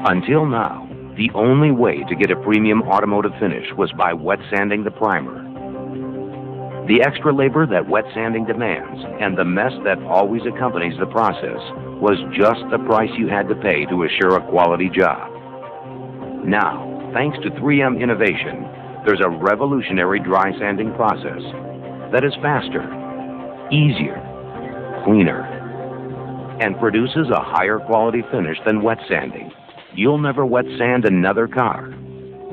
Until now, the only way to get a premium automotive finish was by wet sanding the primer. The extra labor that wet sanding demands and the mess that always accompanies the process was just the price you had to pay to assure a quality job. Now, thanks to 3M innovation, there's a revolutionary dry sanding process that is faster, easier, cleaner, and produces a higher quality finish than wet sanding. You'll never wet sand another car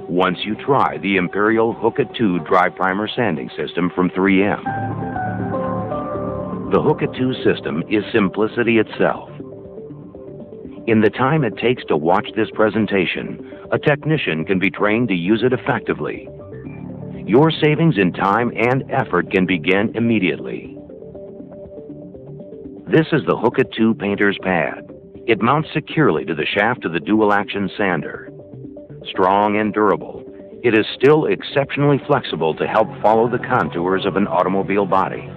once you try the Imperial Hook-It 2 Dry Primer Sanding System from 3M. The Hook-It 2 system is simplicity itself. In the time it takes to watch this presentation, a technician can be trained to use it effectively. Your savings in time and effort can begin immediately. This is the Hook-It 2 Painter's Pad. It mounts securely to the shaft of the dual-action sander. Strong and durable, it is still exceptionally flexible to help follow the contours of an automobile body.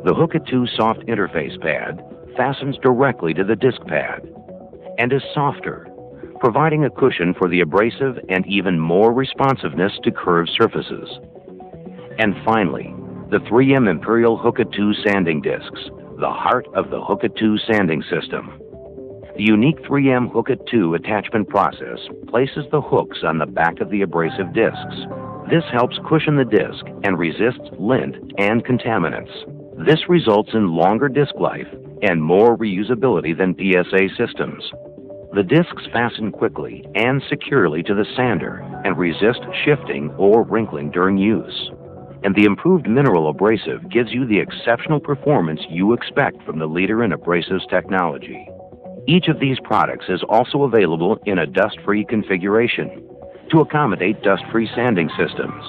The Hook-It 2 Soft Interface Pad fastens directly to the disc pad and is softer, providing a cushion for the abrasive and even more responsiveness to curved surfaces. And finally, the 3M Imperial Hook-It 2 Sanding Discs, the heart of the Hook-It 2 sanding system. The unique 3M Hook-It 2 attachment process places the hooks on the back of the abrasive discs. This helps cushion the disc and resists lint and contaminants. This results in longer disc life and more reusability than PSA systems. The discs fasten quickly and securely to the sander and resist shifting or wrinkling during use. And the improved mineral abrasive gives you the exceptional performance you expect from the leader in abrasives technology. Each of these products is also available in a dust-free configuration to accommodate dust-free sanding systems.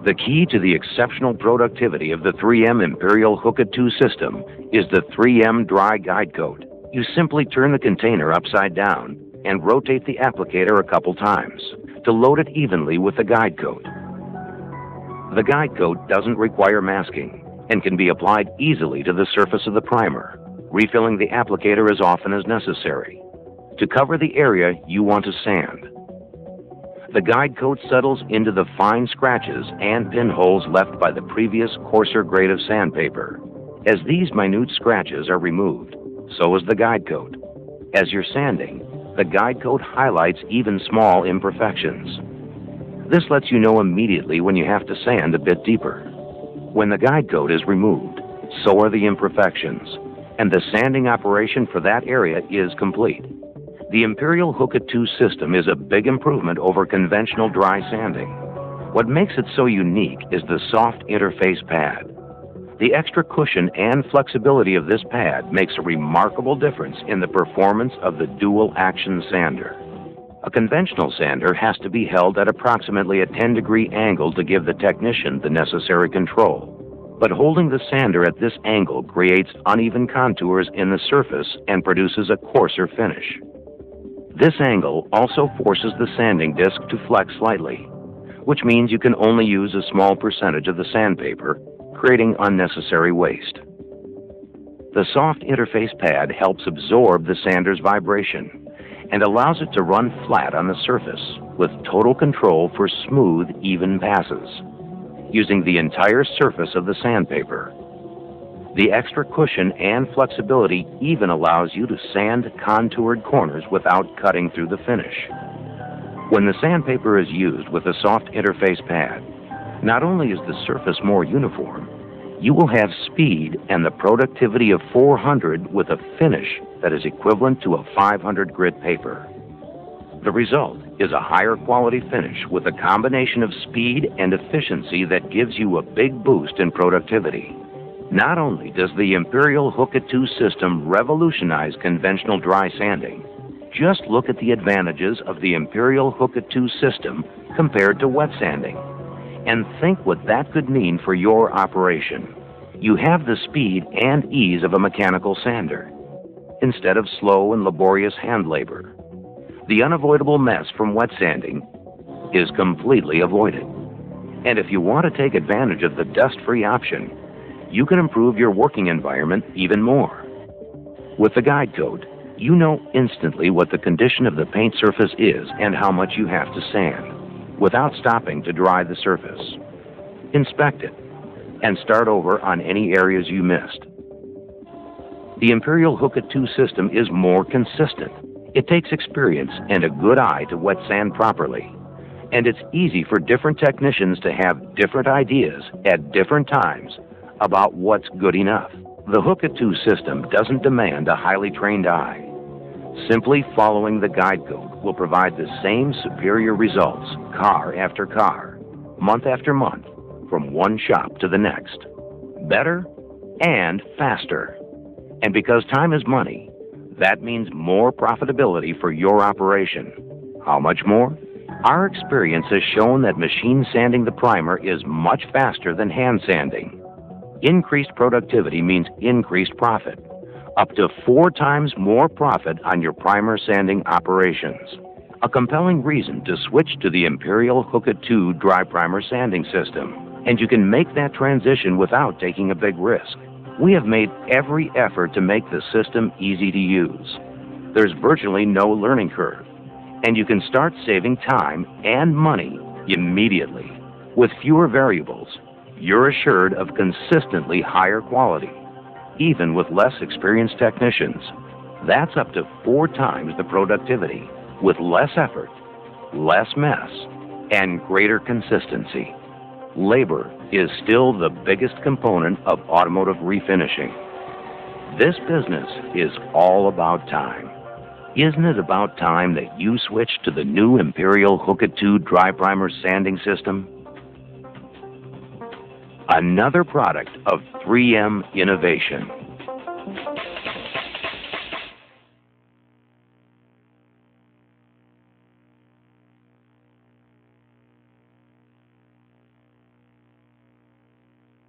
The key to the exceptional productivity of the 3M Imperial Hook-It 2 system is the 3M Dry Guide Coat. You simply turn the container upside down and rotate the applicator a couple times to load it evenly with the guide coat. The guide coat doesn't require masking and can be applied easily to the surface of the primer, refilling the applicator as often as necessary to cover the area you want to sand. The guide coat settles into the fine scratches and pinholes left by the previous coarser grade of sandpaper. As these minute scratches are removed, so is the guide coat. As you're sanding, the guide coat highlights even small imperfections. This lets you know immediately when you have to sand a bit deeper. When the guide coat is removed, so are the imperfections, and the sanding operation for that area is complete. The Imperial Hook-It 2 system is a big improvement over conventional dry sanding. What makes it so unique is the soft interface pad. The extra cushion and flexibility of this pad makes a remarkable difference in the performance of the dual-action sander. A conventional sander has to be held at approximately a 10-degree angle to give the technician the necessary control. But holding the sander at this angle creates uneven contours in the surface and produces a coarser finish. This angle also forces the sanding disc to flex slightly, which means you can only use a small percentage of the sandpaper, creating unnecessary waste. The soft interface pad helps absorb the sander's vibration and allows it to run flat on the surface with total control for smooth, even passes, using the entire surface of the sandpaper. The extra cushion and flexibility even allows you to sand contoured corners without cutting through the finish. When the sandpaper is used with a soft interface pad, not only is the surface more uniform, you will have speed and the productivity of 400 with a finish that is equivalent to a 500 grit paper. The result is a higher quality finish with a combination of speed and efficiency that gives you a big boost in productivity. Not only does the Imperial Hook-It 2 system revolutionize conventional dry sanding, just look at the advantages of the Imperial Hook-It 2 system compared to wet sanding, and think what that could mean for your operation. You have the speed and ease of a mechanical sander, instead of slow and laborious hand labor. The unavoidable mess from wet sanding is completely avoided. And if you want to take advantage of the dust-free option, you can improve your working environment even more. With the guide coat, You know instantly what the condition of the paint surface is and how much you have to sand, without stopping to dry the surface. Inspect it, and start over on any areas you missed. The Imperial Hookit 2 system is more consistent. It takes experience and a good eye to wet sand properly. And it's easy for different technicians to have different ideas at different times about what's good enough. The Hookit 2 system doesn't demand a highly trained eye. Simply following the guide code will provide the same superior results car after car, month after month, from one shop to the next. Better and faster. And because time is money, that means more profitability for your operation. How much more? Our experience has shown that machine sanding the primer is much faster than hand sanding. Increased productivity means increased profit. Up to 4 times more profit on your primer sanding operations. A compelling reason to switch to the Imperial Hookit 2 dry primer sanding system. And you can make that transition without taking a big risk. We have made every effort to make the system easy to use. There's virtually no learning curve. And you can start saving time and money immediately. With fewer variables, you're assured of consistently higher quality, even with less experienced technicians. That's up to 4 times the productivity, with less effort, less mess, and greater consistency. Labor is still the biggest component of automotive refinishing. This business is all about time. Isn't it about time that you switch to the new Imperial Hookit 2 dry primer sanding system? Another product of 3M Innovation.